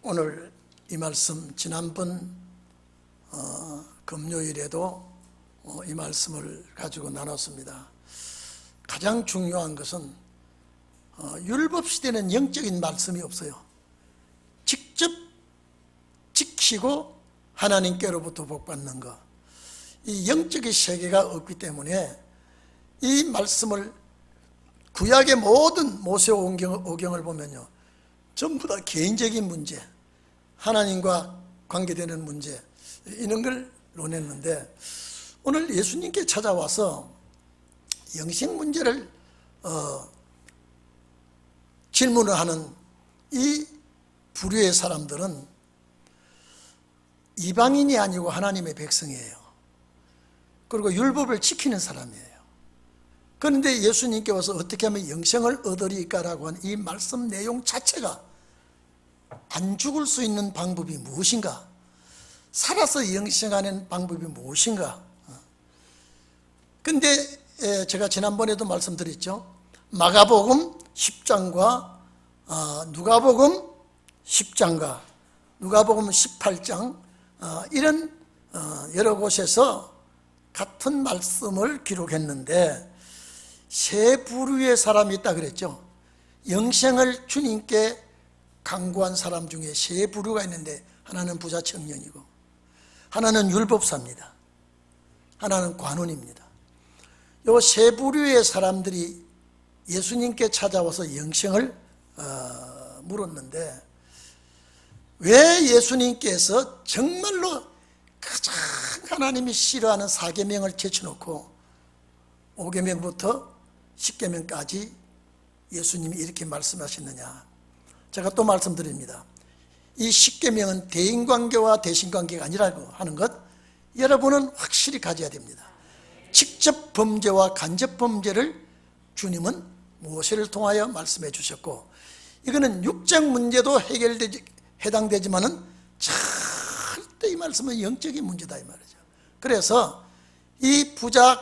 오늘 이 말씀 지난번 금요일에도 이 말씀을 가지고 나눴습니다. 가장 중요한 것은 율법시대는 영적인 말씀이 없어요. 직접 지키고 하나님께로부터 복받는 것, 이 영적인 세계가 없기 때문에 이 말씀을 구약의 모든 모세오경을 보면요, 전부 다 개인적인 문제, 하나님과 관계되는 문제, 이런 걸 논했는데, 오늘 예수님께 찾아와서 영생 문제를 질문을 하는 이 부류의 사람들은 이방인이 아니고 하나님의 백성이에요. 그리고 율법을 지키는 사람이에요. 그런데 예수님께 와서 어떻게 하면 영생을 얻으리까라고 하는 이 말씀 내용 자체가 안 죽을 수 있는 방법이 무엇인가? 살아서 영생하는 방법이 무엇인가? 근데 제가 지난번에도 말씀드렸죠. 마가복음 10장과 누가복음 10장과 누가복음 18장 이런 여러 곳에서 같은 말씀을 기록했는데 세 부류의 사람이 있다 그랬죠. 영생을 주님께 강구한 사람 중에 세 부류가 있는데, 하나는 부자 청년이고, 하나는 율법사입니다. 하나는 관원입니다. 이 세 부류의 사람들이 예수님께 찾아와서 영생을 물었는데, 왜 예수님께서 정말로 가장 하나님이 싫어하는 4계명을 제쳐놓고 5계명부터 10계명까지 예수님이 이렇게 말씀하셨느냐? 제가 또 말씀드립니다. 이 10계명은 대인관계와 대신관계가 아니라고 하는 것, 여러분은 확실히 가져야 됩니다. 직접 범죄와 간접 범죄를 주님은 모세를 통하여 말씀해 주셨고, 이거는 육적 문제도 해당되지만은 절대 이 말씀은 영적인 문제다 이 말이죠. 그래서 이 부자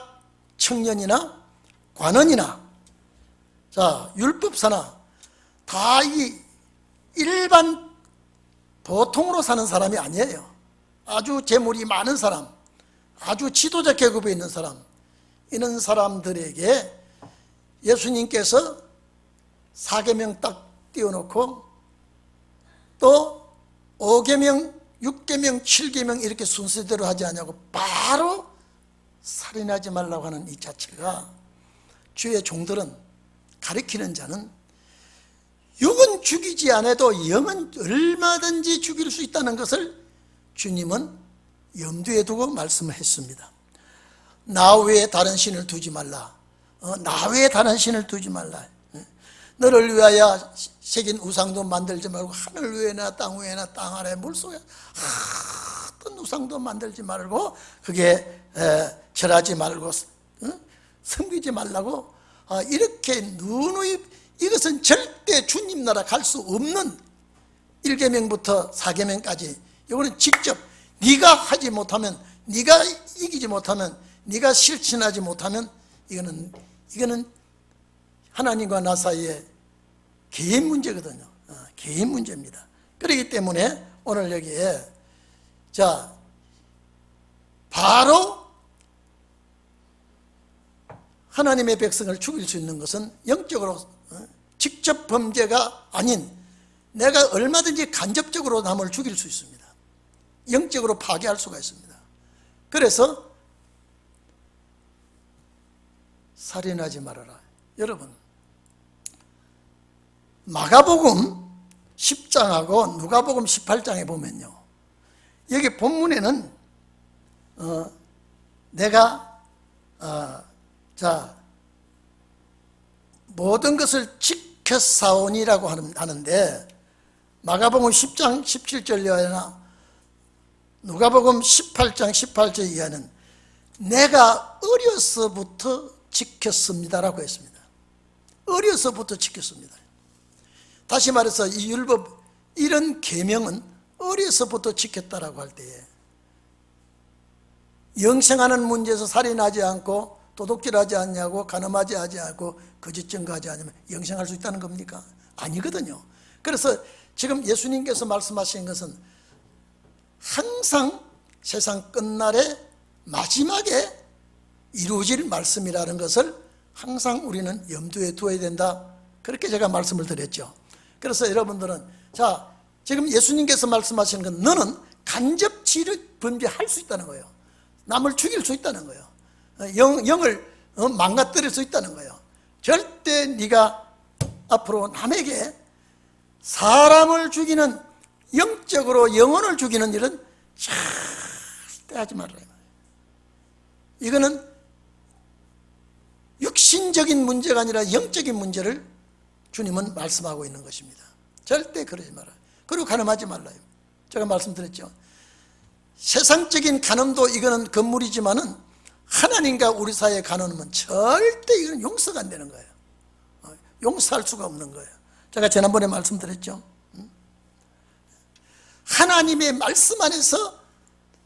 청년이나 관원이나 율법사나 다 이 일반 보통으로 사는 사람이 아니에요. 아주 재물이 많은 사람, 아주 지도자 계급에 있는 사람, 이런 사람들에게 예수님께서 4계명 딱 띄워놓고 또 5계명, 6계명, 7계명 이렇게 순서대로 하지 않냐고 바로 살인하지 말라고 하는 이 자체가, 주의 종들은, 가리키는 자는 육은 죽이지 않아도 영은 얼마든지 죽일 수 있다는 것을 주님은 염두에 두고 말씀을 했습니다. 나 외에 다른 신을 두지 말라. 나 외에 다른 신을 두지 말라. 너를 위하여 새긴 우상도 만들지 말고, 하늘 위에나 땅 위에나 땅 아래 물속에 어떤 우상도 만들지 말고, 그게 절하지 말고 섬기지 말라고 이렇게 누누이, 이것은 절대 주님 나라 갈 수 없는 1계명부터 4계명까지, 이거는 직접 네가 하지 못하면, 네가 이기지 못하면, 네가 실천하지 못하면 이거는 하나님과 나 사이에 개인 문제거든요. 개인 문제입니다. 그렇기 때문에 오늘 여기에 바로 하나님의 백성을 죽일 수 있는 것은 영적으로 직접 범죄가 아닌, 내가 얼마든지 간접적으로 남을 죽일 수 있습니다. 영적으로 파괴할 수가 있습니다. 그래서 살인하지 말아라. 여러분, 마가복음 10장하고 누가복음 18장에 보면요, 여기 본문에는 내가 모든 것을 지켰사오니라고 하는데, 마가복음 10장 17절 이하나 누가복음 18장 18절 이하는 내가 어려서부터 지켰습니다라고 했습니다. 어려서부터 지켰습니다. 다시 말해서 이 율법, 이런 계명은 어려서부터 지켰다라고 할 때에, 영생하는 문제에서 살인하지 않고 도둑질하지 않냐고, 간음하지 하지 않고 거짓 증거하지 않으면 영생할 수 있다는 겁니까? 아니거든요. 그래서 지금 예수님께서 말씀하신 것은 항상 세상 끝날에 마지막에 이루어질 말씀이라는 것을 항상 우리는 염두에 두어야 된다. 그렇게 제가 말씀을 드렸죠. 그래서 여러분들은 자, 지금 예수님께서 말씀하시는 건 너는 간접치를 분별할 수 있다는 거예요. 남을 죽일 수 있다는 거예요. 영을 망가뜨릴 수 있다는 거예요. 절대 네가 앞으로 남에게 사람을 죽이는, 영적으로 영혼을 죽이는 일은 절대 하지 말아요. 이거는 육신적인 문제가 아니라 영적인 문제를 주님은 말씀하고 있는 것입니다. 절대 그러지 말아요. 그리고 간음하지 말라요. 제가 말씀드렸죠. 세상적인 간음도 이거는 건물이지만은 하나님과 우리 사이의 간음은 절대 이건 용서가 안 되는 거예요. 용서할 수가 없는 거예요. 제가 지난번에 말씀드렸죠. 하나님의 말씀 안에서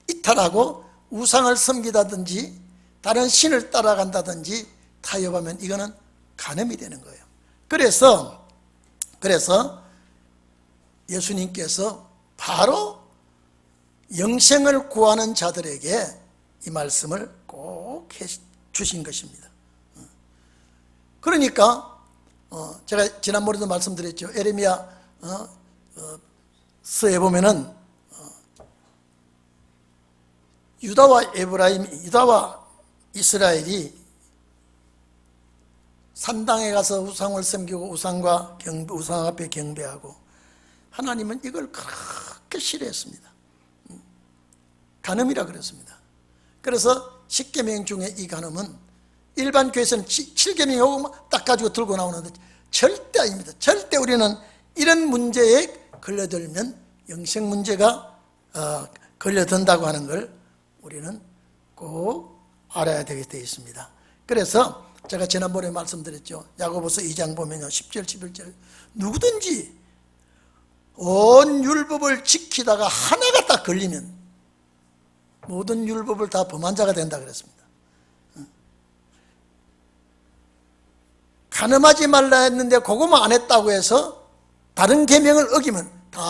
이탈하고 우상을 섬기다든지 다른 신을 따라간다든지 타협하면 이거는 간음이 되는 거예요. 그래서 예수님께서 바로 영생을 구하는 자들에게 이 말씀을 꼭 주신 것입니다. 그러니까 제가 지난번에도 말씀드렸죠. 에레미야 서에 보면은 유다와 이스라엘이 산당에 가서 우상을 섬기고 우상 앞에 경배하고, 하나님은 이걸 그렇게 싫어했습니다. 간음이라 그랬습니다. 그래서 10계명 중에 이 간음은 일반 교회에서는 7계명하고 딱 가지고 들고 나오는데 절대 아닙니다. 절대 우리는 이런 문제에 걸려들면 영생 문제가 걸려든다고 하는 걸 우리는 꼭 알아야 되게 되어 있습니다. 그래서 제가 지난번에 말씀드렸죠. 야고보서 2장 보면요, 10절 11절 누구든지 온 율법을 지키다가 하나가 딱 걸리면 모든 율법을 다 범한 자가 된다 그랬습니다. 간음하지 말라 했는데 그거만 안 했다고 해서 다른 계명을 어기면 다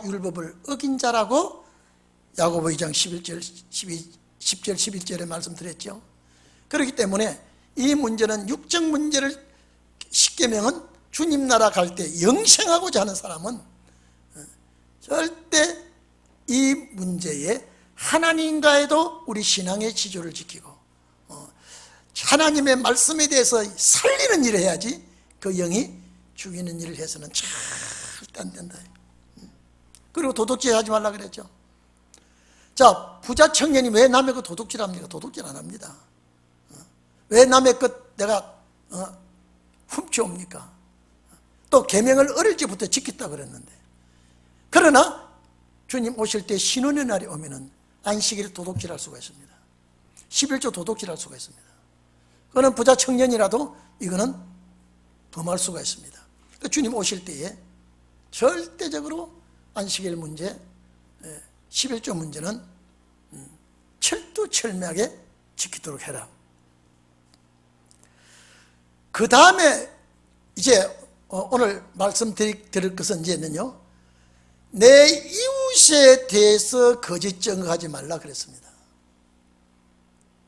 율법을 어긴 자라고 야고보 2장 10절 11절에 말씀드렸죠. 그렇기 때문에 이 문제는 육적 문제를, 10계명은 주님 나라 갈 때 영생하고자 하는 사람은 절대 이 문제에 하나님과에도 우리 신앙의 지조를 지키고 하나님의 말씀에 대해서 살리는 일을 해야지 그 영이 죽이는 일을 해서는 절대 안 된다. 그리고 도둑질 하지 말라 그랬죠. 자, 부자 청년이 왜 남의 것 도둑질 합니까? 도둑질 안 합니다. 왜 남의 것 내가 훔쳐옵니까? 또 계명을 어릴 때부터 지켰다 그랬는데, 그러나 주님 오실 때 신혼의 날이 오면은 안식일을 도둑질할 수가 있습니다. 11조 도둑질할 수가 있습니다. 그거는 부자 청년이라도 이거는 범할 수가 있습니다. 그러니까 주님 오실 때에 절대적으로 안식일 문제, 11조 문제는 철두철미하게 지키도록 해라. 그 다음에 이제 오늘 말씀드릴 것은 이제는요, 내 이웃에 대해서 거짓 증거하지 말라 그랬습니다.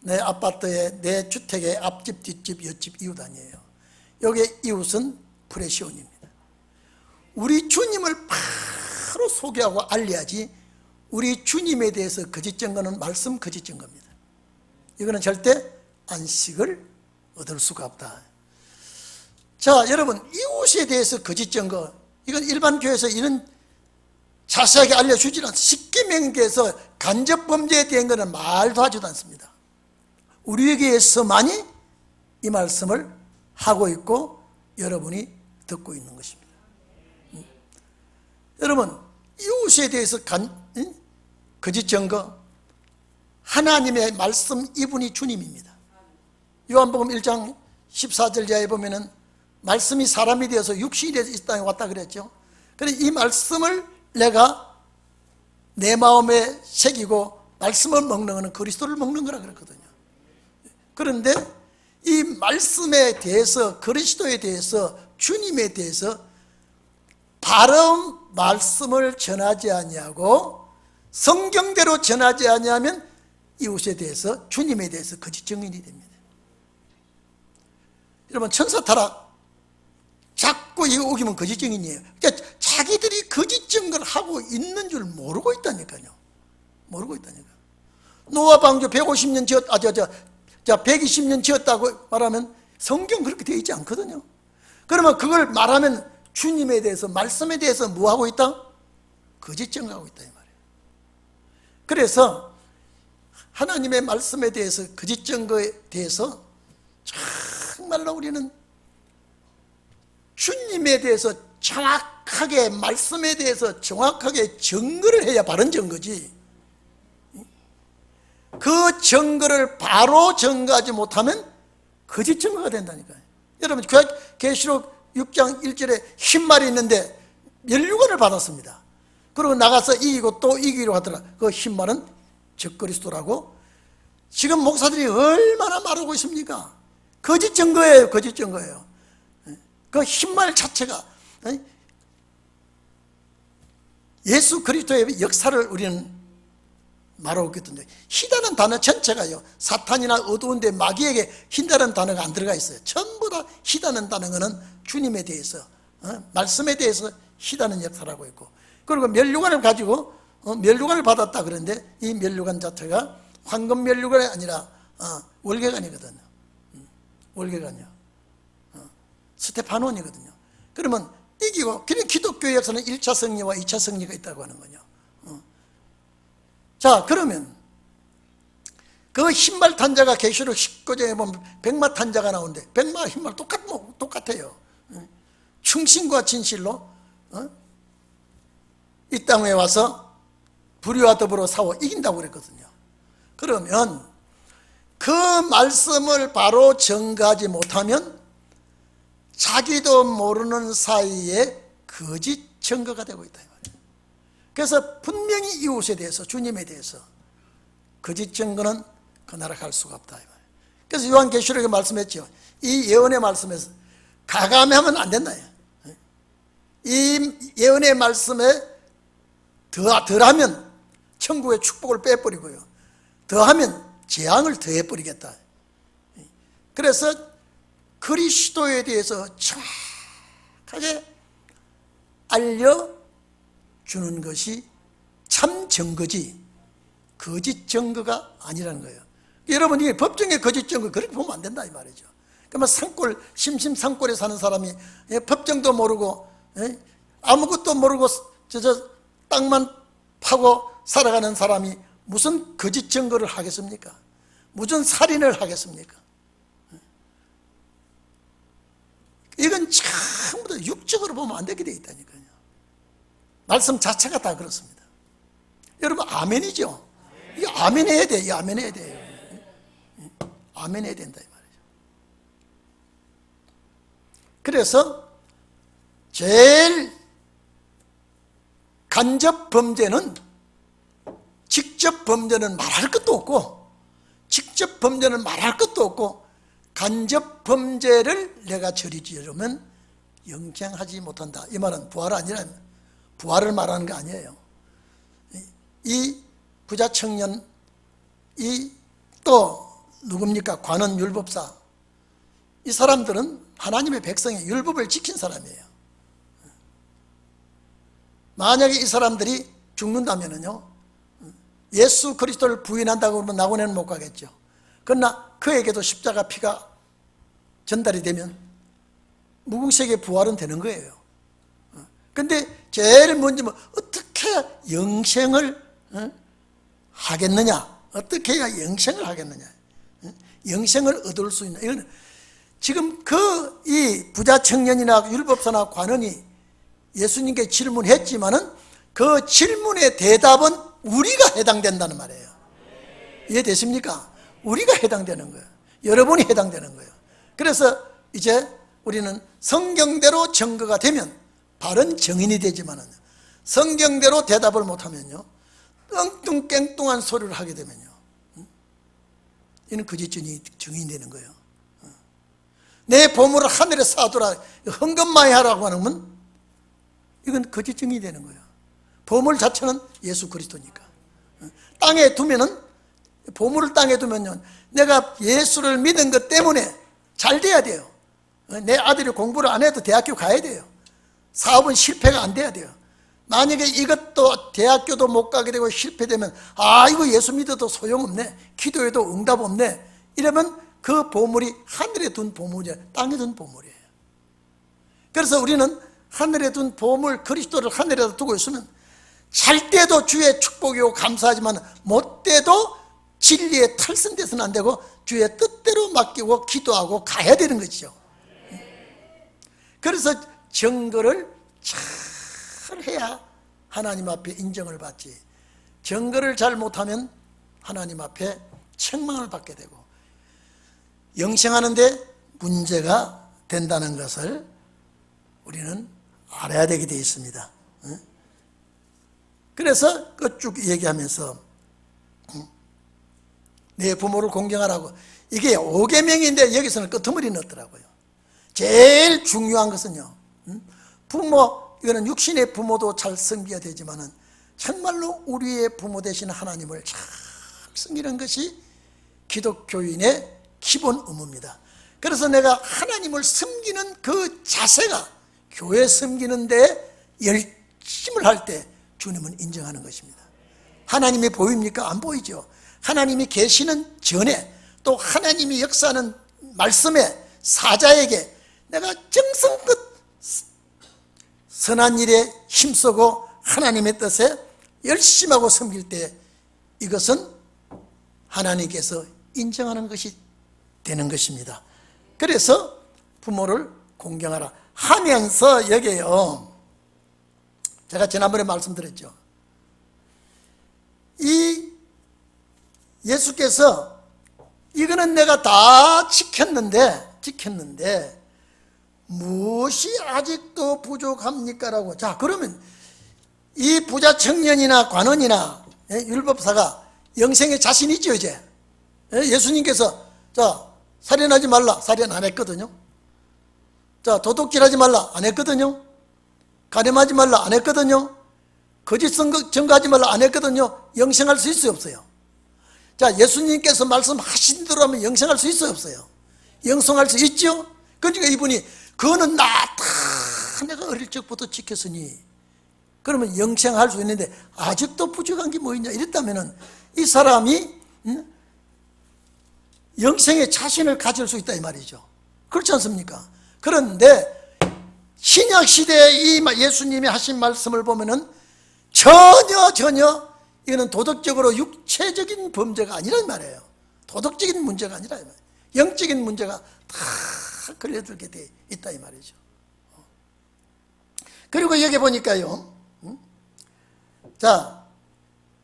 내 아파트에, 내 주택의 앞집, 뒷집, 옆집 이웃 아니에요. 여기에 이웃은 프레시온입니다. 우리 주님을 바로 소개하고 알려야지 우리 주님에 대해서 거짓 증거는 말씀 거짓 증거입니다. 이거는 절대 안식을 얻을 수가 없다. 자, 여러분, 이웃에 대해서 거짓 증거, 이건 일반 교회에서 이런 자세하게 알려주지는 않습니다. 10계명에서 간접범죄에 대한 것은 말도 하지도 않습니다. 우리에게서만이 이 말씀을 하고 있고 여러분이 듣고 있는 것입니다. 여러분, 이웃에 대해서 거짓 증거, 하나님의 말씀, 이분이 주님입니다. 요한복음 1장 14절 이하에 보면은 말씀이 사람이 되어서 육신이 되어서 이 땅에 왔다 그랬죠. 그래서 이 말씀을 내가 내 마음에 새기고 말씀을 먹는 것은 그리스도를 먹는 거라 그랬거든요. 그런데 이 말씀에 대해서, 그리스도에 대해서, 주님에 대해서 바른 말씀을 전하지 아니하고 성경대로 전하지 아니하면 이웃에 대해서, 주님에 대해서 거짓 증인이 됩니다. 여러분, 천사 타락 자꾸 이거 우기면 거짓 증인이에요. 그러니까 자기들이 거짓 증거를 하고 있는 줄 모르고 있다니까요. 모르고 있다니까. 노아 방주 150년 지었, 120년 지었다고 말하면 성경 그렇게 되어 있지 않거든요. 그러면 그걸 말하면 주님에 대해서, 말씀에 대해서 뭐 하고 있다? 거짓 증거하고 있다 이 말이에요. 그래서 하나님의 말씀에 대해서, 거짓 증거에 대해서 정말로 우리는 주님에 대해서 정확하게, 말씀에 대해서 정확하게 증거를 해야 바른 증거지, 그 증거를 바로 증거하지 못하면 거짓 증거가 된다니까요. 여러분, 계시록 6장 1절에 흰말이 있는데 면류관을 받았습니다. 그리고 나가서 이기고 또 이기기로 하더라. 그 흰말은 적그리스도라고 지금 목사들이 얼마나 말하고 있습니까? 거짓 증거예요. 거짓 증거예요. 그 흰말 자체가 예수 그리스도의 역사를 우리는 말하고 있거든요. 희다는 단어 전체가요, 사탄이나 어두운 데 마귀에게 희다는 단어가 안 들어가 있어요. 전부 다 희다는 단어는 주님에 대해서, 말씀에 대해서 희다는 역사를 하고 있고, 그리고 면류관을 가지고 면류관을 받았다 그런데 이 면류관 자체가 황금 면류관이 아니라 월계관이거든요. 월계관이요. 스테파논이거든요. 그러면 이기고, 그냥 기독교의 역사는 1차 승리와 2차 승리가 있다고 하는 거죠. 자, 그러면 그 흰말 탄자가 계시록 19장에 보면 백마 탄자가 나오는데, 백마 흰말 똑같아요. 충신과 진실로 이 땅에 와서 불의와 더불어 싸워 이긴다고 그랬거든요. 그러면 그 말씀을 바로 전가하지 못하면 자기도 모르는 사이에 거짓 증거가 되고 있다 이 말이에요. 그래서 분명히 이웃에 대해서, 주님에 대해서 거짓 증거는 그 나라 갈 수가 없다 이 말이에요. 그래서 요한계시록에 말씀했죠. 이 예언의 말씀에서 가감하면 안 된다. 이 예언의 말씀에 덜하면 천국의 축복을 빼버리고요, 더하면 재앙을 더해버리겠다. 그래서 그리스도에 대해서 정확하게 알려주는 것이 참 증거지 거짓 증거가 아니라는 거예요. 여러분이 법정의 거짓 증거 그렇게 보면 안 된다 이 말이죠. 그러면 산골, 심심산골에 사는 사람이 법정도 모르고 아무것도 모르고 저 땅만 파고 살아가는 사람이 무슨 거짓 증거를 하겠습니까? 무슨 살인을 하겠습니까? 이건 전부 다 육적으로 보면 안 되게 돼 있다니까요. 말씀 자체가 다 그렇습니다. 여러분, 아멘이죠? 이 아멘 해야 돼. 이 아멘 해야 돼요. 아멘 해야 된다 이 말이죠. 그래서 제일 간접 범죄는, 직접 범죄는 말할 것도 없고, 직접 범죄는 말할 것도 없고, 간접 범죄를 내가 저리 지으려면 영생하지 못한다. 이 말은 부활 아니라, 부활을 말하는 게 아니에요. 이 부자 청년, 이 또 누굽니까? 관원 율법사, 이 사람들은 하나님의 백성의 율법을 지킨 사람이에요. 만약에 이 사람들이 죽는다면요, 예수 그리스도를 부인한다고 그러면 낙원에는 못 가겠죠. 그러나 그에게도 십자가 피가 전달이 되면 무궁색의 부활은 되는 거예요. 근데 제일 먼저 어떻게 영생을 하겠느냐? 어떻게 해야 영생을 하겠느냐? 영생을 얻을 수 있나? 이건 지금 이 부자 청년이나 율법사나 관원이 예수님께 질문했지만은 그 질문의 대답은 우리가 해당된다는 말이에요. 이해되십니까? 우리가 해당되는 거예요. 여러분이 해당되는 거예요. 그래서 이제 우리는 성경대로 증거가 되면 바른 증인이 되지만은 성경대로 대답을 못하면요, 엉뚱깽뚱한 소리를 하게 되면요, 이는 거짓 증인이 되는 거예요. 내 보물을 하늘에 쌓아두라, 헌금마이 하라고 하면 이건 거짓 증인이 되는 거예요. 보물 자체는 예수 그리스도니까. 땅에 두면은, 보물을 땅에 두면요, 내가 예수를 믿은 것 때문에 잘 돼야 돼요. 내 아들이 공부를 안 해도 대학교 가야 돼요. 사업은 실패가 안 돼야 돼요. 만약에 이것도 대학교도 못 가게 되고 실패되면, 아, 이거 예수 믿어도 소용없네, 기도해도 응답 없네, 이러면 그 보물이 하늘에 둔 보물이에요. 땅에 둔 보물이에요. 그래서 우리는 하늘에 둔 보물 그리스도를 하늘에다 두고 있으면 잘 때도 주의 축복이고 감사하지만 못 때도 진리에 탈선돼서는 안 되고 주의 뜻대로 맡기고 기도하고 가야 되는 것이죠. 그래서 증거를 잘 해야 하나님 앞에 인정을 받지, 증거를 잘 못하면 하나님 앞에 책망을 받게 되고 영생하는데 문제가 된다는 것을 우리는 알아야 되게 되어 있습니다. 그래서 그 쭉 얘기하면서 내 부모를 공경하라고, 이게 5계명인데 여기서는 끄트머리 넣더라고요. 제일 중요한 것은요, 부모, 이거는 육신의 부모도 잘 섬겨야 되지만은 정말로 우리의 부모 되신 하나님을 잘 섬기는 것이 기독교인의 기본 의무입니다. 그래서 내가 하나님을 섬기는 그 자세가 교회 섬기는데 열심을 할 때 주님은 인정하는 것입니다. 하나님이 보입니까? 안 보이죠. 하나님이 계시는 전에, 또 하나님이 역사하는 말씀에 사자에게 내가 정성껏 선한 일에 힘쓰고 하나님의 뜻에 열심하고 섬길 때 이것은 하나님께서 인정하는 것이 되는 것입니다. 그래서 부모를 공경하라 하면서 여기에요, 제가 지난번에 말씀드렸죠. 이 예수께서 이거는 내가 다 지켰는데 무엇이 아직도 부족합니까? 라고. 자, 그러면 이 부자 청년이나 관원이나 율법사가 영생에 자신 있죠, 이제. 예수님께서 자, 살인하지 말라, 살인 안 했거든요. 자, 도둑질하지 말라, 안 했거든요. 가늠하지 말라, 안 했거든요. 거짓 증거하지 말라, 안 했거든요. 영생할 수 있어요, 없어요? 자, 예수님께서 말씀하신 대로 하면 영생할 수 있어요, 없어요? 영생할 수 있죠. 그러니까 이분이 그거는 나 다 내가 어릴 적부터 지켰으니 그러면 영생할 수 있는데 아직도 부족한 게 뭐 있냐 이랬다면 이 사람이 영생의 자신을 가질 수 있다 이 말이죠. 그렇지 않습니까? 그런데 신약시대에 이 예수님이 하신 말씀을 보면은 전혀 이거는 도덕적으로 육체적인 범죄가 아니란 말이에요. 도덕적인 문제가 아니라 이 말이에요. 영적인 문제가 다 걸려들게 돼 있다 이 말이죠. 그리고 여기 보니까요, 자,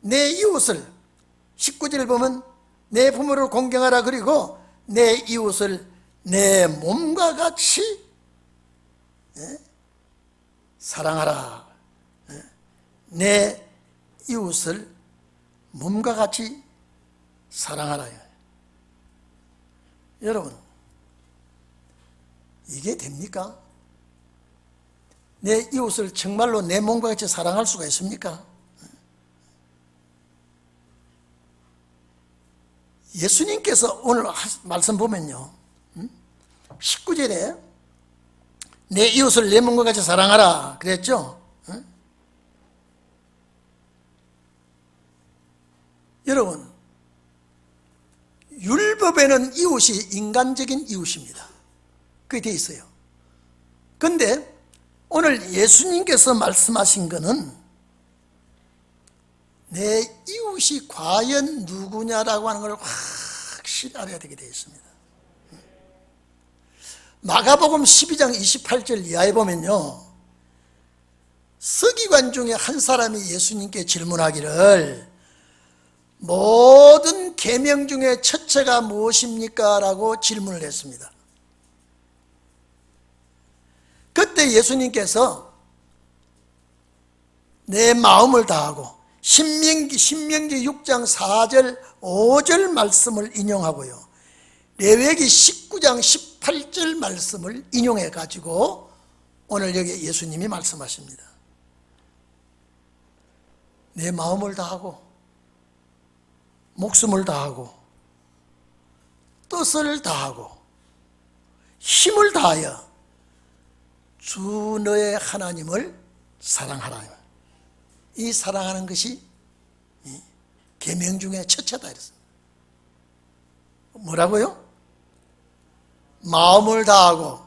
내 이웃을 19절 보면 내 부모를 공경하라, 그리고 내 이웃을 내 몸과 같이 사랑하라. 내 이웃을 몸과 같이 사랑하라. 여러분, 이게 됩니까? 내 이웃을 정말로 내 몸과 같이 사랑할 수가 있습니까? 예수님께서 오늘 말씀 보면요, 19절에 내 이웃을 내 몸과 같이 사랑하라 그랬죠? 여러분, 율법에는 이웃이 인간적인 이웃입니다. 그게 돼 있어요. 그런데 오늘 예수님께서 말씀하신 것은 내 이웃이 과연 누구냐라고 하는 걸 확실히 알아야 되게 되어 있습니다. 마가복음 12장 28절 이하에 보면요, 서기관 중에 한 사람이 예수님께 질문하기를 모든 계명 중에 첫째가 무엇입니까? 라고 질문을 했습니다. 그때 예수님께서 내 마음을 다하고 신명기 6장 4절 5절 말씀을 인용하고요, 레위기 19장 18절 말씀을 인용해 가지고 오늘 여기 예수님이 말씀하십니다. 내 마음을 다하고 목숨을 다하고 뜻을 다하고 힘을 다하여 주 너의 하나님을 사랑하라. 이 사랑하는 것이 계명 중에 첫째다 이랬습니다. 뭐라고요? 마음을 다하고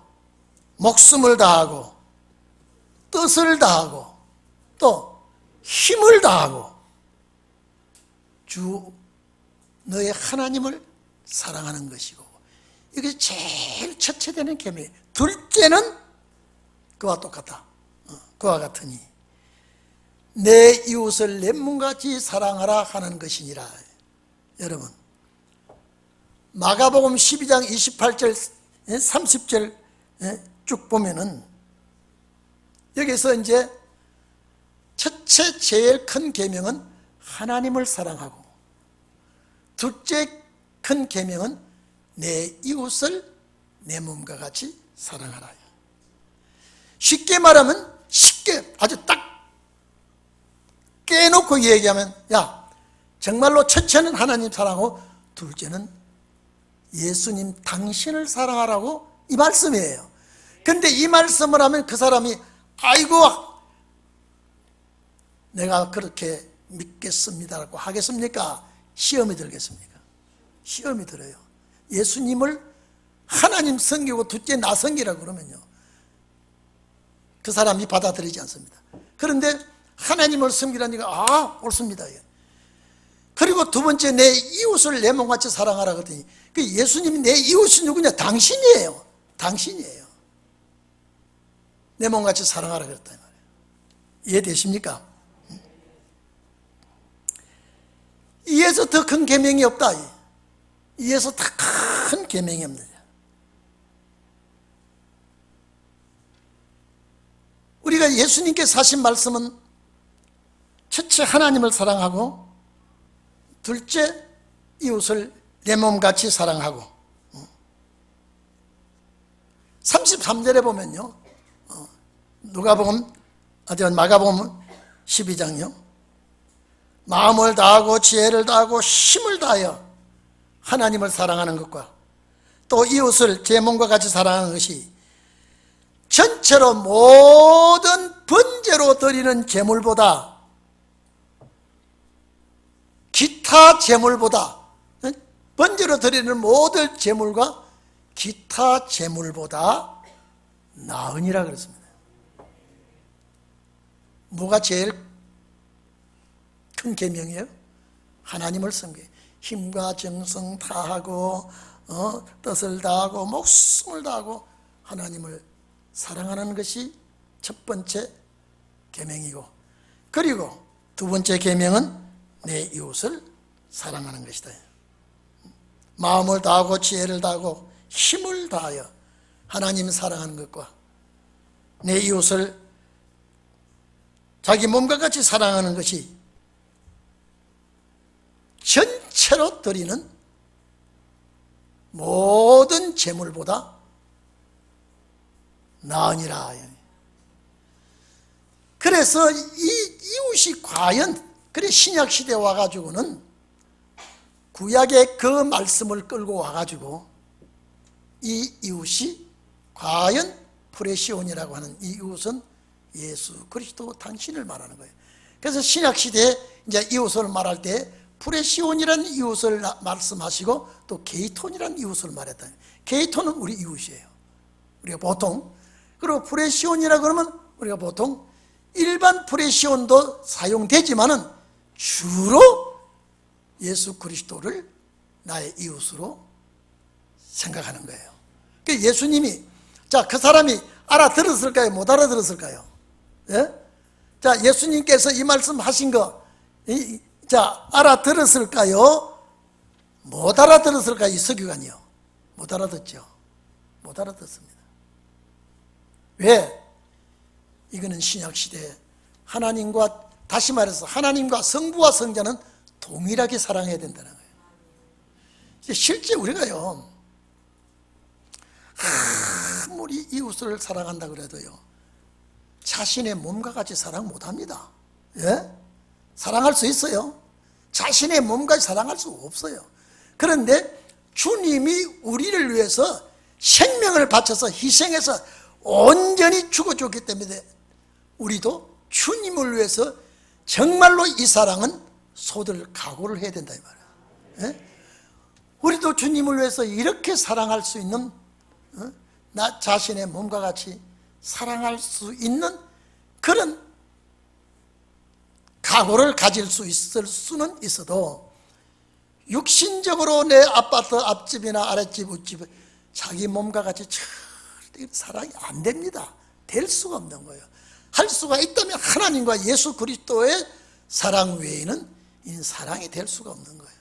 목숨을 다하고 뜻을 다하고 또 힘을 다하고 주 너의 하나님을 사랑하는 것이고, 이게 제일 첫째 되는 계명. 둘째는 그와 똑같다. 그와 같으니 내 이웃을 내 몸같이 사랑하라 하는 것이니라. 여러분, 마가복음 12장 28절 30절 쭉 보면은 여기서 이제 첫째 제일 큰 계명은 하나님을 사랑하고, 둘째 큰 계명은 내 이웃을 내 몸과 같이 사랑하라. 쉽게 말하면, 쉽게 아주 딱 깨놓고 얘기하면, 야, 정말로 첫째는 하나님 사랑하고 둘째는 예수님 당신을 사랑하라고, 이 말씀이에요. 근데 이 말씀을 하면 그 사람이 아이고 내가 그렇게 믿겠습니다라고 하겠습니까? 시험이 들겠습니까? 시험이 들어요. 예수님을 하나님 섬기고 둘째 나 섬기라고 그러면요, 그 사람이 받아들이지 않습니다. 그런데 하나님을 섬기라니까 아, 옳습니다. 그리고 두 번째, 내 이웃을 내 몸같이 사랑하라 그랬더니, 그 예수님이 내 이웃이 누구냐? 당신이에요. 당신이에요. 내 몸같이 사랑하라 그랬다 이 말이에요. 이해되십니까? 이에서 더 큰 계명이 없다. 이에서 더 큰 계명이 없느냐. 우리가 예수님께서 하신 말씀은 첫째 하나님을 사랑하고, 둘째 이웃을 내 몸같이 사랑하고, 33절에 보면요, 누가복음, 마가복음 12장요, 마음을 다하고 지혜를 다하고 힘을 다하여 하나님을 사랑하는 것과 또 이웃을 제 몸과 같이 사랑하는 것이 전체로 모든 번제로 드리는 제물보다, 기타 제물보다, 번제로 드리는 모든 제물과 기타 제물보다 나으니라 그랬습니다. 뭐가 제일 큰 계명이에요? 하나님을 섬기, 힘과 정성 다하고 뜻을 다하고 목숨을 다하고 하나님을 사랑하는 것이 첫 번째 계명이고, 그리고 두 번째 계명은 내 이웃을 사랑하는 것이다. 마음을 다하고 지혜를 다하고 힘을 다하여 하나님 사랑하는 것과 내 이웃을 자기 몸과 같이 사랑하는 것이 전체로 드리는 모든 제물보다 나으니라. 그래서 이 이웃이 과연, 그래 신약 시대에 와가지고는 구약의 그 말씀을 끌고 와가지고 이 이웃이 과연 프레시온이라고 하는 이 이웃은 예수 그리스도 당신을 말하는 거예요. 그래서 신약 시대에 이제 이웃을 말할 때 프레시온이라는 이웃을 말씀하시고 또 게이톤이라는 이웃을 말했다. 게이톤은 우리 이웃이에요. 우리가 보통, 그리고 프레시온이라 그러면 우리가 보통 일반 프레시온도 사용되지만은 주로 예수 그리스도를 나의 이웃으로 생각하는 거예요. 그러니까 예수님이, 자, 그 사람이 알아들었을까요? 못 알아들었을까요? 예? 자, 예수님께서 이 말씀 하신 거, 자, 알아들었을까요? 못 알아들었을까요? 이 서기관이요. 못 알아듣죠. 못 알아듣습니다. 왜? 이거는 신약시대에 하나님과, 다시 말해서 하나님과 성부와 성자는 동일하게 사랑해야 된다는 거예요. 실제 우리가요, 아무리 이웃을 사랑한다 그래도요, 자신의 몸과 같이 사랑 못합니다. 예? 사랑할 수 있어요? 자신의 몸까지 사랑할 수 없어요. 그런데 주님이 우리를 위해서 생명을 바쳐서 희생해서 온전히 죽어줬기 때문에 우리도 주님을 위해서 정말로 이 사랑은 쏟을 각오를 해야 된다 이 말이야. 예? 우리도 주님을 위해서 이렇게 사랑할 수 있는, 나 자신의 몸과 같이 사랑할 수 있는 그런 각오를 가질 수 있을 수는 있어도, 육신적으로 내 아파트 앞집이나 아랫집 웃집 자기 몸과 같이 절대 사랑이 안 됩니다. 될 수가 없는 거예요. 할 수가 있다면 하나님과 예수 그리스도의 사랑 외에는 이 사랑이 될 수가 없는 거예요.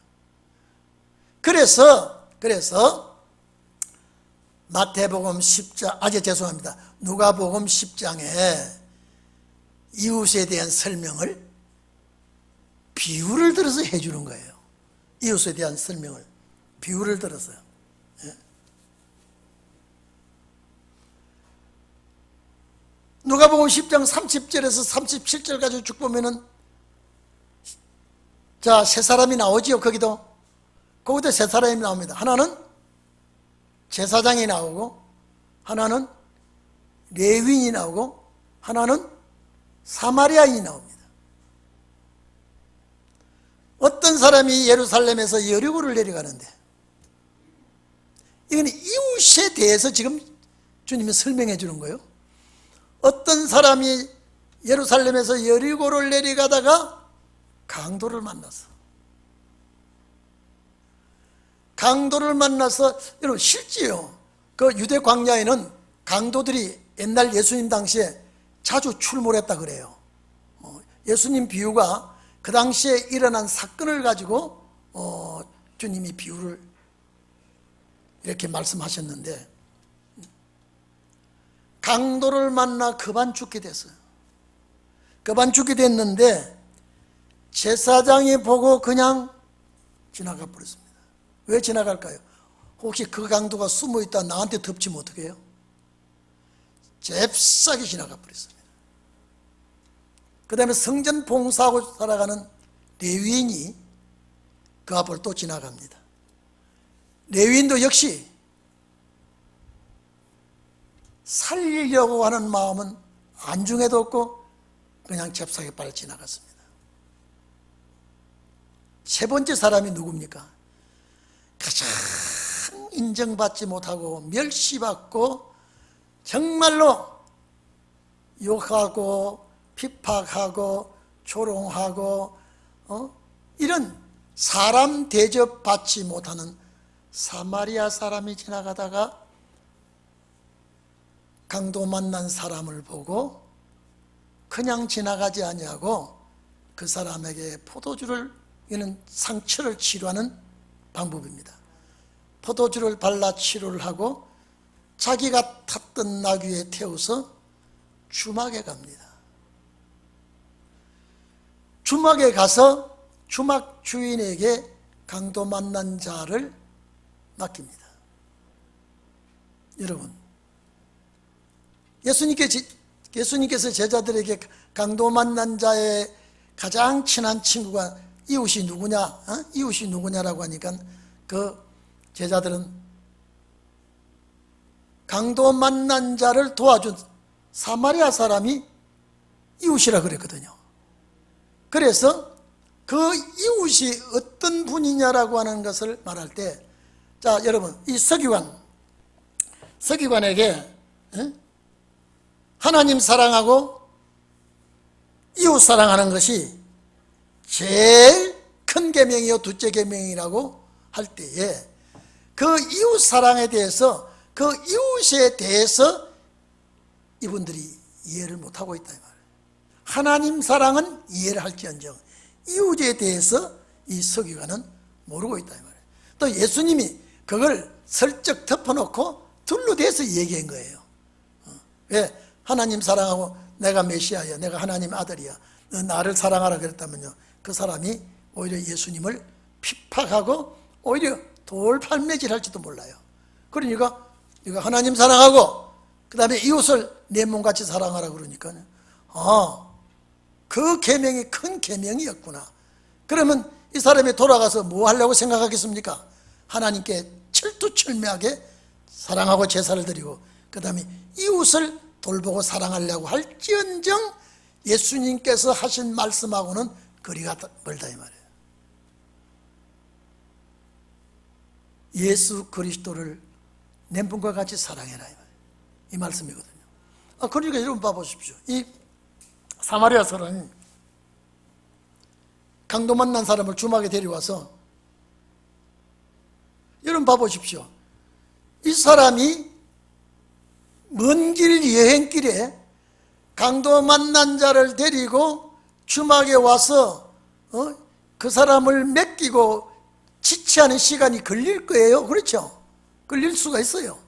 그래서 마태복음 10장, 죄송합니다. 누가복음 10장에 이웃에 대한 설명을 비유를 들어서 해주는 거예요. 이웃에 대한 설명을 비유를 들어서요. 예? 누가복음 10장 30절에서 37절까지 쭉 보면은, 자, 세 사람이 나오지요. 거기도 세 사람이 나옵니다. 하나는 제사장이 나오고, 하나는 레위인이 나오고, 하나는 사마리아인이 나옵니다. 어떤 사람이 예루살렘에서 여리고를 내려가는데, 이건 이웃에 대해서 지금 주님이 설명해 주는 거예요. 어떤 사람이 예루살렘에서 여리고를 내려가다가 강도를 만났어. 여러분, 실제요, 그 유대 광야에는 강도들이 옛날 예수님 당시에 자주 출몰했다 그래요. 예수님 비유가 그 당시에 일어난 사건을 가지고 주님이 비유를 이렇게 말씀하셨는데, 강도를 만나 그만 죽게 됐어요. 그만 죽게 됐는데 제사장이 보고 그냥 지나가 버렸습니다. 왜 지나갈까요? 혹시 그 강도가 숨어있다 나한테 덮치면 어떻게 해요? 잽싸게 지나가 버렸습니다. 그 다음에 성전 봉사하고 살아가는 레위인이 그 앞을 또 지나갑니다. 레위인도 역시 살리려고 하는 마음은 안중에도 없고 그냥 잽싸게 빨리 지나갔습니다. 세 번째 사람이 누굽니까? 가장 인정받지 못하고 멸시받고 정말로 욕하고 핍박하고 조롱하고 이런 사람 대접받지 못하는 사마리아 사람이 지나가다가 강도 만난 사람을 보고 그냥 지나가지 아니하고 그 사람에게 포도주를, 이는 상처를 치료하는 방법입니다. 포도주를 발라 치료를 하고 자기가 탔던 나귀에 태워서 주막에 갑니다. 주막에 가서 주막 주인에게 강도 만난 자를 맡깁니다. 여러분, 예수님께서 제자들에게 강도 만난 자의 가장 친한 친구가 이웃이 누구냐? 이웃이 누구냐라고 하니까 그 제자들은 강도 만난 자를 도와준 사마리아 사람이 이웃이라 그랬거든요. 그래서 그 이웃이 어떤 분이냐라고 하는 것을 말할 때, 자, 여러분, 이 서기관에게 하나님 사랑하고 이웃 사랑하는 것이 제일 큰 계명이요 둘째 계명이라고 할 때에 그 이웃 사랑에 대해서, 그 이웃에 대해서 이분들이 이해를 못하고 있다 이 말이에요. 하나님 사랑은 이해를 할지언정 이웃에 대해서 이 서기관은 모르고 있다 이 말이에요. 또 예수님이 그걸 슬쩍 덮어놓고 둘러대서 얘기한 거예요. 왜? 하나님 사랑하고 내가 메시아야, 내가 하나님 아들이야, 너 나를 사랑하라 그랬다면요, 그 사람이 오히려 예수님을 핍박하고 오히려 돌팔매질 할지도 몰라요. 그러니까 네가 하나님 사랑하고 그 다음에 이웃을 내 몸같이 사랑하라 그러니까 그 계명이 큰 계명이었구나. 그러면 이 사람이 돌아가서 뭐 하려고 생각하겠습니까? 하나님께 철두철미하게 사랑하고 제사를 드리고 그 다음에 이웃을 돌보고 사랑하려고 할지언정 예수님께서 하신 말씀하고는 거리가 멀다 이 말이에요. 예수 그리스도를 내 몸과 같이 사랑해라 이 말씀이거든요. 그러니까 여러분 봐보십시오. 이 사마리아 사람이 강도 만난 사람을 주막에 데려와서 여러분 봐보십시오. 이 사람이 먼 길 여행길에 강도 만난 자를 데리고 주막에 와서 그 사람을 맡기고 지체하는 시간이 걸릴 거예요. 그렇죠? 걸릴 수가 있어요.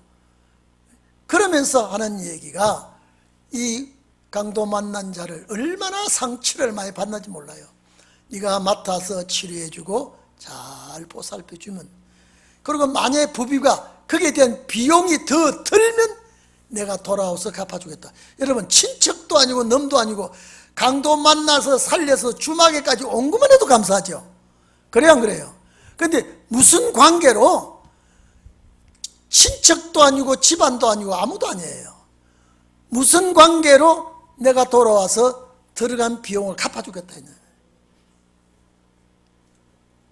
그러면서 하는 얘기가 이 강도 만난 자를 얼마나 상처를 많이 받는지 몰라요. 네가 맡아서 치료해주고 잘 보살펴주면, 그리고 만약에 부비가 거기에 대한 비용이 더 들면 내가 돌아와서 갚아주겠다. 여러분, 친척도 아니고 넘도 아니고 강도 만나서 살려서 주막에까지 온 것만 해도 감사하죠. 그래요 안 그래요? 그런데 무슨 관계로? 친척도 아니고 집안도 아니고 아무도 아니에요. 무슨 관계로 내가 돌아와서 들어간 비용을 갚아주겠다 했냐.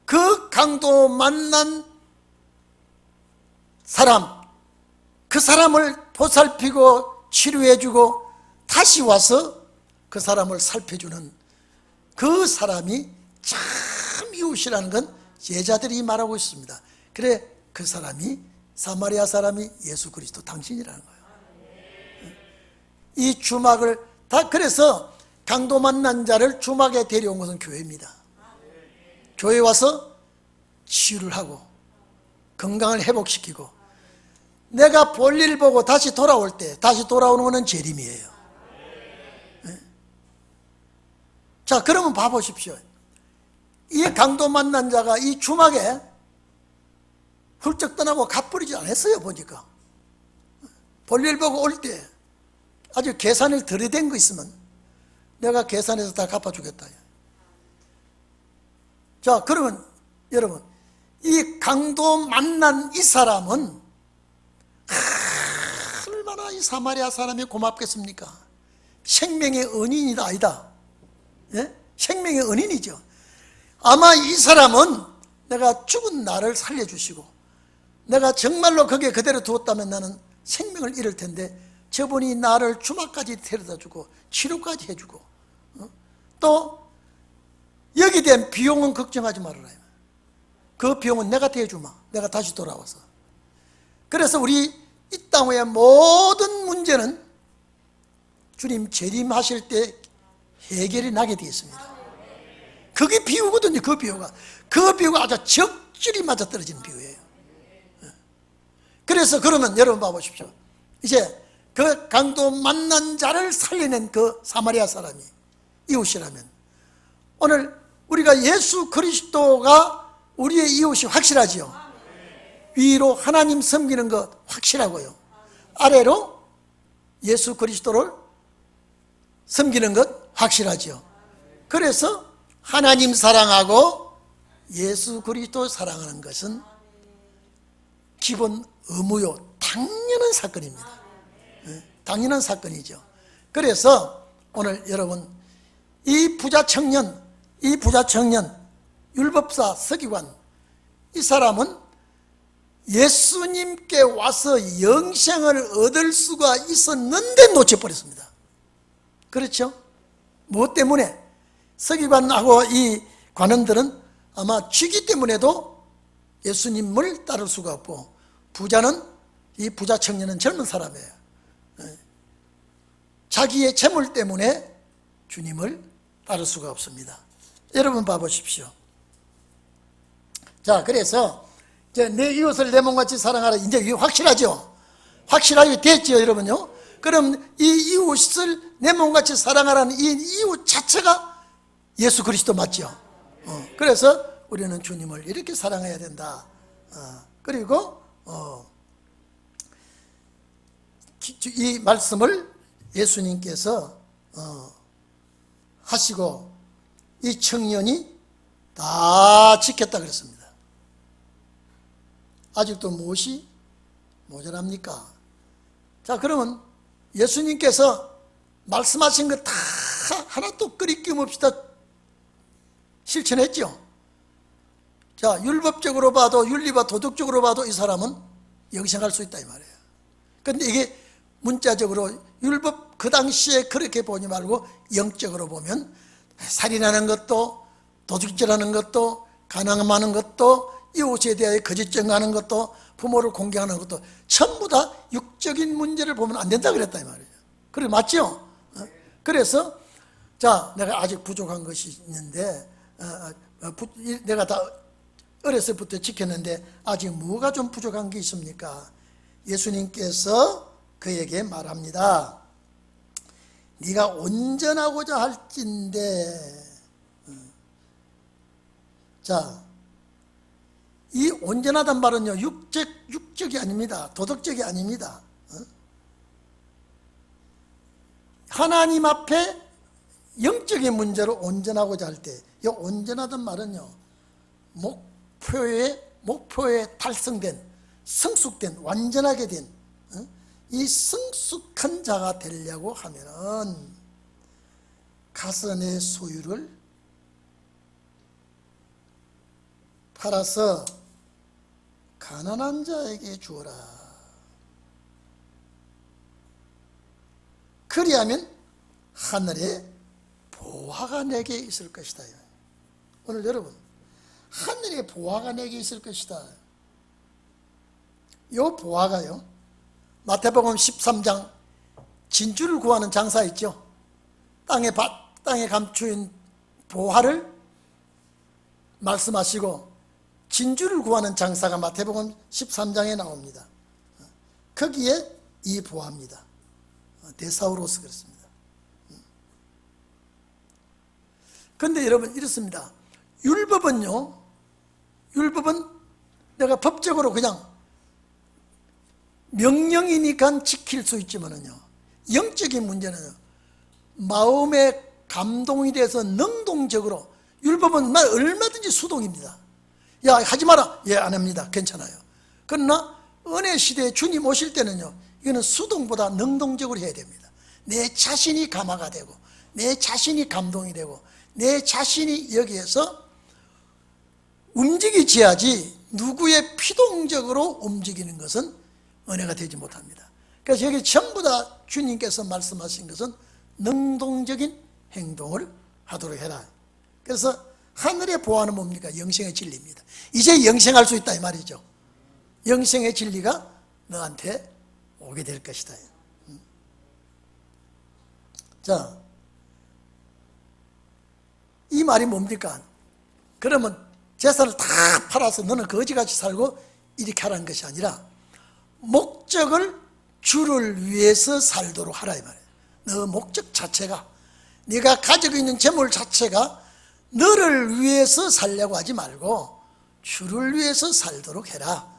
그 강도 만난 사람, 그 사람을 보살피고 치료해주고 다시 와서 그 사람을 살펴주는 그 사람이 참 이웃이라는 건 제자들이 말하고 있습니다. 그래, 그 사람이 사마리아 사람이 예수 그리스도 당신이라는 거예요. 이 주막을 다, 그래서 강도 만난 자를 주막에 데려온 것은 교회입니다. 교회에 와서 치유를 하고 건강을 회복시키고 내가 볼일 보고 다시 돌아올 때 다시 돌아오는 것은 재림이에요. 자, 그러면 봐보십시오. 이 강도 만난 자가 이 주막에 훌쩍 떠나고 갚버리지 않았어요. 보니까 볼일 보고 올 때 아주 계산을 들이댄 거 있으면 내가 계산해서 다 갚아주겠다. 자, 그러면 여러분, 이 강도 만난 이 사람은 얼마나 이 사마리아 사람이 고맙겠습니까? 생명의 은인이다 아니다? 예? 생명의 은인이죠. 아마 이 사람은 내가 죽은 나를 살려주시고 내가 정말로 거기에 그대로 두었다면 나는 생명을 잃을 텐데 저분이 나를 주막까지 데려다주고 치료까지 해주고 또 여기에 대한 비용은 걱정하지 말아라. 그 비용은 내가 대주마. 내가 다시 돌아와서. 그래서 우리 이 땅의 모든 문제는 주님 재림하실 때 해결이 나게 되어 있습니다. 그게 비유거든요. 그 비유가 아주 적절히 맞아떨어지는 비유예요. 그래서 그러면 여러분 봐보십시오. 이제 그 강도 만난 자를 살려낸 그 사마리아 사람이 이웃이라면 오늘 우리가 예수 그리스도가 우리의 이웃이 확실하지요. 위로 하나님 섬기는 것 확실하고요. 아래로 예수 그리스도를 섬기는 것 확실하지요. 그래서 하나님 사랑하고 예수 그리스도 사랑하는 것은 기본 의무요. 당연한 사건입니다. 당연한 사건이죠. 그래서 오늘 여러분 이 부자 청년 율법사 서기관 이 사람은 예수님께 와서 영생을 얻을 수가 있었는데 놓쳐버렸습니다. 그렇죠? 무엇 때문에? 서기관하고 이 관원들은 아마 쥐기 때문에도 예수님을 따를 수가 없고 이 부자 청년은 젊은 사람이에요. 자기의 재물 때문에 주님을 따를 수가 없습니다. 여러분 봐보십시오. 자, 그래서 이제 내 이웃을 내 몸같이 사랑하라. 이제 이게 확실하죠? 확실하게 됐죠, 여러분요? 그럼 이 이웃을 내 몸같이 사랑하라는 이 이웃 자체가 예수 그리스도 맞죠? 그래서 우리는 주님을 이렇게 사랑해야 된다. 그리고 이 말씀을 예수님께서 하시고 이 청년이 다 지켰다 그랬습니다. 아직도 무엇이 모자랍니까? 자, 그러면 예수님께서 말씀하신 것 다 하나도 끄리낌 없이 다 실천했죠. 자, 율법적으로 봐도, 윤리와 도덕적으로 봐도 이 사람은 영생할 수 있다 이 말이에요. 그런데 이게 문자적으로 율법 그 당시에 그렇게 보지 말고 영적으로 보면 살인하는 것도, 도둑질하는 것도, 가늠하는 것도, 이웃에 대하여 거짓 증거하는 것도, 부모를 공경하는 것도 전부 다 육적인 문제를 보면 안 된다 그랬다 이 말이에요. 그래, 맞죠? 그래서 자, 내가 아직 부족한 것이 있는데 내가 다 어렸을 때부터 지켰는데 아직 뭐가 좀 부족한 게 있습니까? 예수님께서 그에게 말합니다. 네가 온전하고자 할진대. 자, 이 온전하단 말은요, 육적이 아닙니다. 도덕적이 아닙니다. 하나님 앞에 영적인 문제로 온전하고자 할 때, 이 온전하단 말은요, 목표에 달성된, 성숙된, 완전하게 된, 이 성숙한 자가 되려고 하면은 가서 내 소유를 팔아서 가난한 자에게 주어라. 그리하면 하늘에 보화가 내게 있을 것이다. 오늘 여러분, 하늘에 보화가 내게 있을 것이다. 이 보화가요, 마태복음 13장 진주를 구하는 장사 있죠. 땅에 감추인 보화를 말씀하시고 진주를 구하는 장사가 마태복음 13장에 나옵니다. 거기에 이 보화입니다. 데사우로스 그렇습니다. 그런데 여러분 이렇습니다. 율법은 내가 법적으로 그냥 명령이니까 지킬 수 있지만은요, 영적인 문제는 마음의 감동이 돼서 능동적으로, 율법은 얼마든지 수동입니다. 야, 하지 마라. 예, 안 합니다. 괜찮아요. 그러나 은혜 시대에 주님 오실 때는요, 이거는 수동보다 능동적으로 해야 됩니다. 내 자신이 감화가 되고, 내 자신이 감동이 되고, 내 자신이 여기에서 움직이져야지 누구의 피동적으로 움직이는 것은 은혜가 되지 못합니다. 그래서 여기 전부 다 주님께서 말씀하신 것은 능동적인 행동을 하도록 해라. 그래서 하늘의 보화는 뭡니까? 영생의 진리입니다. 이제 영생할 수 있다 이 말이죠. 영생의 진리가 너한테 오게 될 것이다. 자, 이 말이 뭡니까? 그러면 재산을 다 팔아서 너는 거지같이 살고 이렇게 하라는 것이 아니라 목적을 주를 위해서 살도록 하라 이 말이에요. 너 목적 자체가, 네가 가지고 있는 재물 자체가 너를 위해서 살려고 하지 말고 주를 위해서 살도록 해라.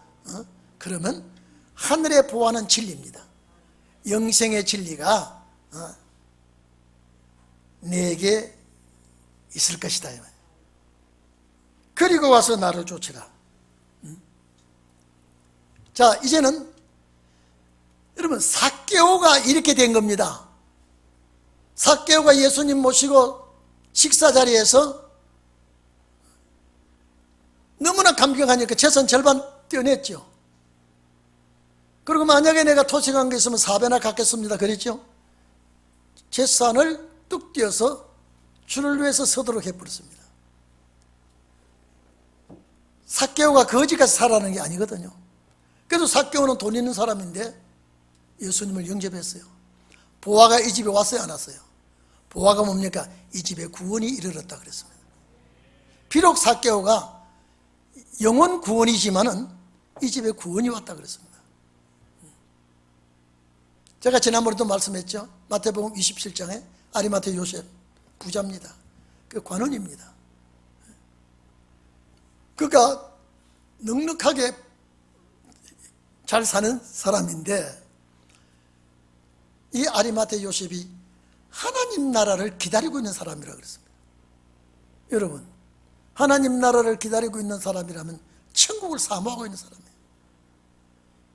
그러면 하늘의 보화는 진리입니다. 영생의 진리가 내게 있을 것이다. 그리고 와서 나를 쫓으라. 자, 이제는 여러분 삭개오가 이렇게 된 겁니다. 삭개오가 예수님 모시고 식사 자리에서 너무나 감격하니까 재산 절반 떼어냈죠. 그리고 만약에 내가 토식한 게 있으면 4배나 갚겠습니다 그랬죠. 재산을 뚝 떼어서 주를 위해서 서도록 해버렸습니다. 삭개오가 거지같이 살아가는 게 아니거든요. 그래도 삭개오는 돈 있는 사람인데 예수님을 영접했어요. 보화가 이 집에 왔어요, 안 왔어요? 보화가 뭡니까? 이 집에 구원이 이르렀다 그랬습니다. 비록 삭개오가 영혼 구원이지만은 이 집에 구원이 왔다 그랬습니다. 제가 지난번에도 말씀했죠. 마태복음 27장에 아리마테 요셉 부자입니다. 그 관원입니다. 그가 넉넉하게 잘 사는 사람인데 이 아리마테 요셉이 하나님 나라를 기다리고 있는 사람이라고 그랬습니다. 여러분, 하나님 나라를 기다리고 있는 사람이라면 천국을 사모하고 있는 사람이에요.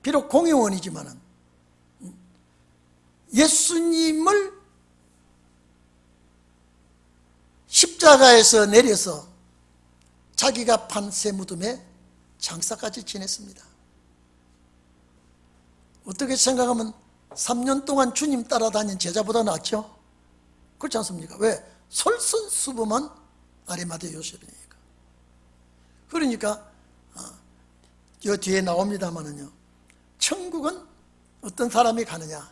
비록 공의원이지만 예수님을 십자가에서 내려서 자기가 판 쇠무덤에 장사까지 지냈습니다. 어떻게 생각하면 3년 동안 주님 따라다닌 제자보다 낫죠? 그렇지 않습니까? 왜? 솔선수범한 아리마대 요셉이니까. 그러니까 저 뒤에 나옵니다마는요, 천국은 어떤 사람이 가느냐?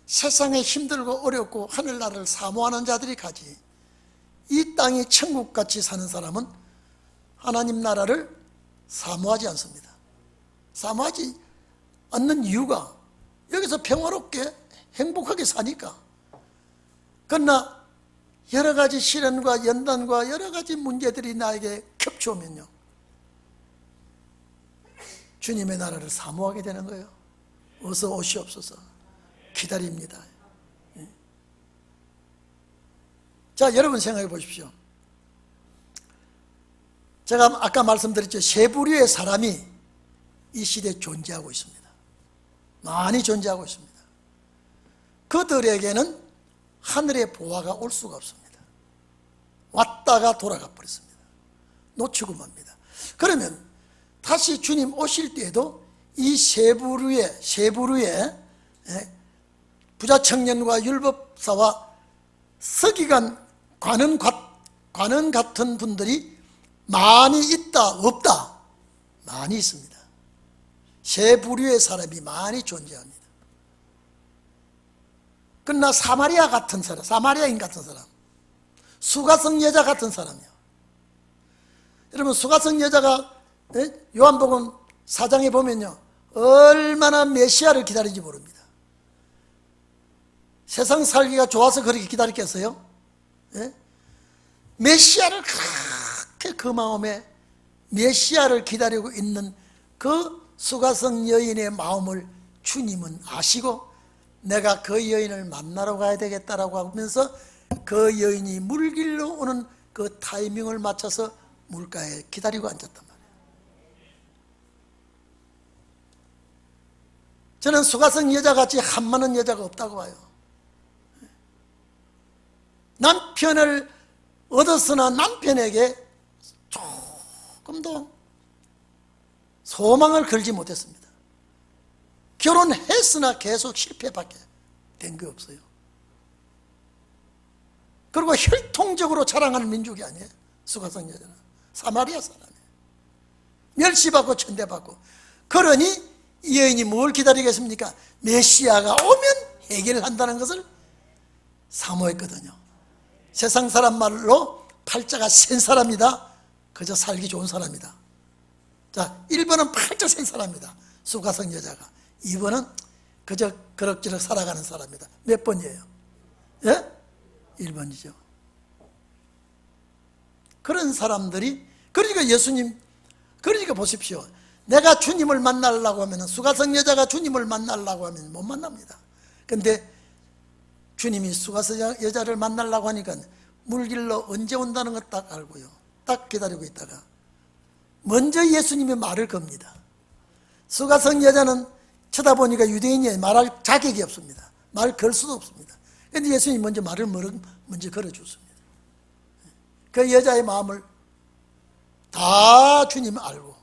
세상에 힘들고 어렵고 하늘나라를 사모하는 자들이 가지, 이 땅이 천국같이 사는 사람은 하나님 나라를 사모하지 않습니다. 사모하지 않는 이유가 여기서 평화롭게 행복하게 사니까. 그러나 여러 가지 시련과 연단과 여러 가지 문제들이 나에게 겹쳐오면요, 주님의 나라를 사모하게 되는 거예요. 어서 오시옵소서. 기다립니다. 자, 여러분 생각해 보십시오. 제가 아까 말씀드렸죠. 세 부류의 사람이 이 시대에 존재하고 있습니다. 많이 존재하고 있습니다. 그들에게는 하늘의 보화가 올 수가 없습니다. 왔다가 돌아가 버렸습니다. 놓치고 맙니다. 그러면 다시 주님 오실 때에도 이 세 부류의 부자 청년과 율법사와 서기관 관원 같은 분들이 많이 있다 없다? 많이 있습니다. 세 부류의 사람이 많이 존재합니다. 그러나 사마리아 같은 사람, 사마리아인 같은 사람, 수가성 여자 같은 사람이요. 여러분, 수가성 여자가 요한복음 4장에 보면요, 얼마나 메시아를 기다리는지 모릅니다. 세상 살기가 좋아서 그렇게 기다렸겠어요? 메시아를 그렇게 그 마음에 메시아를 기다리고 있는 그 수가성 여인의 마음을 주님은 아시고 내가 그 여인을 만나러 가야 되겠다라고 하면서 그 여인이 물길로 오는 그 타이밍을 맞춰서 물가에 기다리고 앉았단 말이에요. 저는 수가성 여자같이 한많은 여자가 없다고 봐요. 남편을 얻었으나 남편에게 조금도 소망을 걸지 못했습니다. 결혼했으나 계속 실패밖에 된 게 없어요. 그리고 혈통적으로 자랑하는 민족이 아니에요. 수가성 여자는 사마리아 사람이에요. 멸시받고 천대받고. 그러니 이 여인이 뭘 기다리겠습니까? 메시아가 오면 해결한다는 것을 사모했거든요. 세상 사람 말로 팔자가 센 사람이다. 그저 살기 좋은 사람이다. 자, 1번은 팔자 센 사람이다. 수가성 여자가. 2번은 그저 그럭저럭 살아가는 사람이다. 몇 번이에요? 예? 1번이죠. 그런 사람들이, 그러니까 예수님, 그러니까 보십시오. 내가 주님을 만나려고 하면, 수가성 여자가 주님을 만나려고 하면 못 만납니다. 근데 주님이 수가성 여자를 만나려고 하니까 물길로 언제 온다는 것 딱 알고요. 딱 기다리고 있다가 먼저 예수님이 말을 겁니다. 수가성 여자는 쳐다보니까 유대인이 말할 자격이 없습니다. 말 걸 수도 없습니다. 그런데 예수님이 먼저 말을 먼저 걸어줬습니다. 그 여자의 마음을 다 주님 알고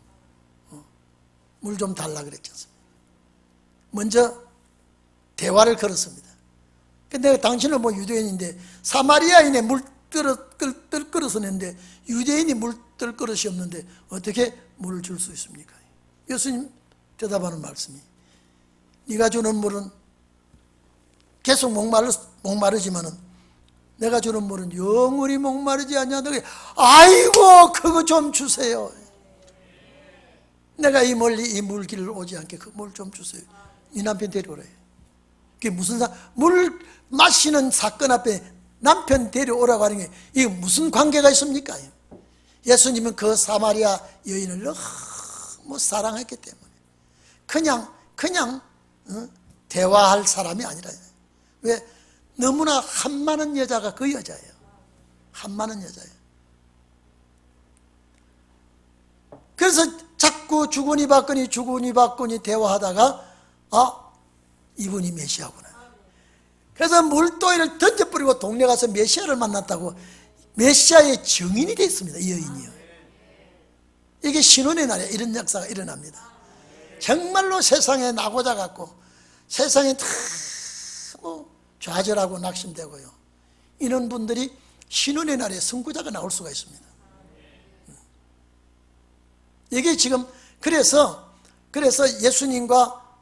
물 좀 달라 그랬지 않습니까? 먼저 대화를 걸었습니다. 근데 당신은 뭐 유대인인데 사마리아인의 물뜰 그릇을 냈는데 유대인이 물뜰 그릇이 없는데 어떻게 물을 줄 수 있습니까? 예수님 대답하는 말씀이, 네가 주는 물은 계속 목마르지만은 내가 주는 물은 영원히 목마르지 않냐. 아이고 그거 좀 주세요. 내가 이 멀리 이 물길을 오지 않게 그 물 좀 주세요. 네 남편 데려오래. 그게 무슨 물 마시는 사건 앞에 남편 데려오라고 하는 게 이게 무슨 관계가 있습니까? 예수님은 그 사마리아 여인을 너무 사랑했기 때문에 그냥 대화할 사람이 아니라, 왜? 너무나 한많은 여자가 그 여자예요. 한많은 여자예요. 그래서 자꾸 주거니 받거니 대화하다가 이분이 메시아구나. 그래서 물도이를 던져버리고 동네 가서 메시아를 만났다고 메시아의 증인이 됐습니다. 이 여인이요. 이게 신혼의 날에 이런 역사가 일어납니다. 정말로 세상에 나고자 갖고 세상에 너무 좌절하고 낙심되고요, 이런 분들이 신혼의 날에 선구자가 나올 수가 있습니다. 이게 지금 그래서 예수님과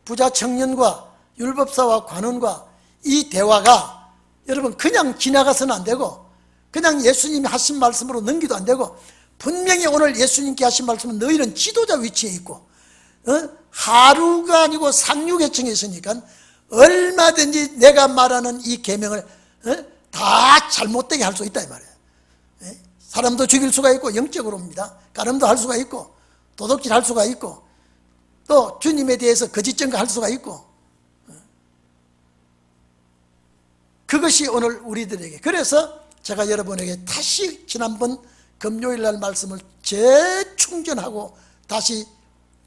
부자 청년과 율법사와 관원과 이 대화가 여러분 그냥 지나가서는 안 되고 그냥 예수님이 하신 말씀으로 넘기도 안 되고, 분명히 오늘 예수님께 하신 말씀은 너희는 지도자 위치에 있고 하루가 아니고 상류계층에 있으니까 얼마든지 내가 말하는 이 계명을 다 잘못되게 할 수 있다 이 말이에요. 사람도 죽일 수가 있고, 영적으로입니다. 가늠도 할 수가 있고, 도둑질 할 수가 있고, 또 주님에 대해서 거짓 증거할 수가 있고, 그것이 오늘 우리들에게. 그래서 제가 여러분에게 다시 지난번 금요일 날 말씀을 재충전하고 다시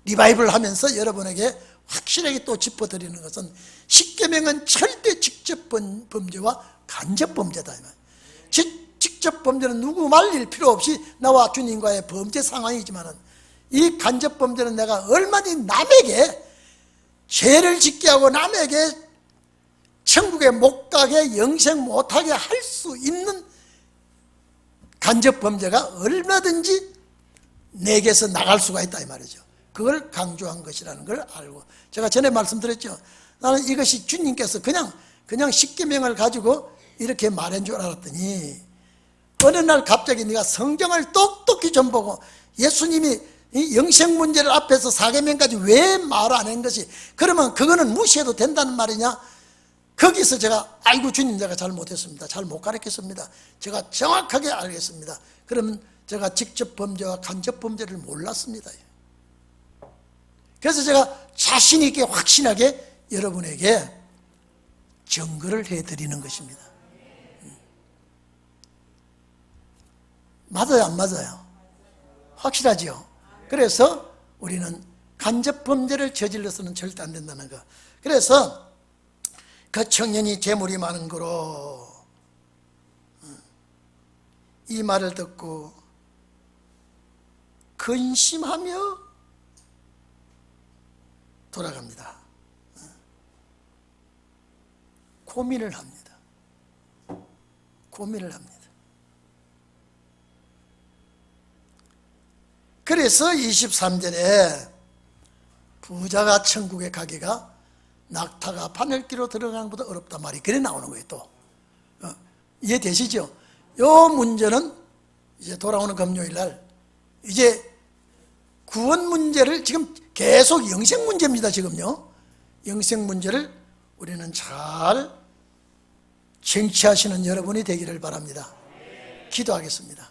리바이벌 하면서 여러분에게 확실하게 또 짚어드리는 것은, 십계명은 절대 직접 범죄와 간접 범죄다. 직접 범죄는 누구 말릴 필요 없이 나와 주님과의 범죄 상황이지만, 이 간접 범죄는 내가 얼마든지 남에게 죄를 짓게 하고 남에게 천국에 못 가게, 영생 못하게 할 수 있는 간접 범죄가 얼마든지 내게서 나갈 수가 있다 이 말이죠. 그걸 강조한 것이라는 걸 알고, 제가 전에 말씀드렸죠. 나는 이것이 주님께서 그냥 십계명을 가지고 이렇게 말한 줄 알았더니, 어느 날 갑자기 네가 성경을 똑똑히 좀 보고 예수님이 이 영생 문제를 앞에서 사계명까지 왜 말 안 한 것이, 그러면 그거는 무시해도 된다는 말이냐. 거기서 제가 아이고 주님, 제가 잘못했습니다. 잘 못 가르쳤습니다. 제가 정확하게 알겠습니다. 그러면 제가 직접 범죄와 간접 범죄를 몰랐습니다. 그래서 제가 자신 있게 확신하게 여러분에게 증거를 해드리는 것입니다. 맞아요, 안 맞아요? 확실하지요? 그래서 우리는 간접 범죄를 저질러서는 절대 안 된다는 거. 그래서 그 청년이 재물이 많은 거로 이 말을 듣고 근심하며 돌아갑니다. 고민을 합니다. 고민을 합니다. 그래서 23절에 부자가 천국에 가기가 낙타가 바늘기로 들어가는 것보다 어렵다 말이 그래 나오는 거예요. 또 이해되시죠? 요 문제는 이제 돌아오는 금요일 날 이제 구원 문제를, 지금 계속 영생 문제입니다. 지금요, 영생 문제를 우리는 잘 쟁취하시는 여러분이 되기를 바랍니다. 기도하겠습니다.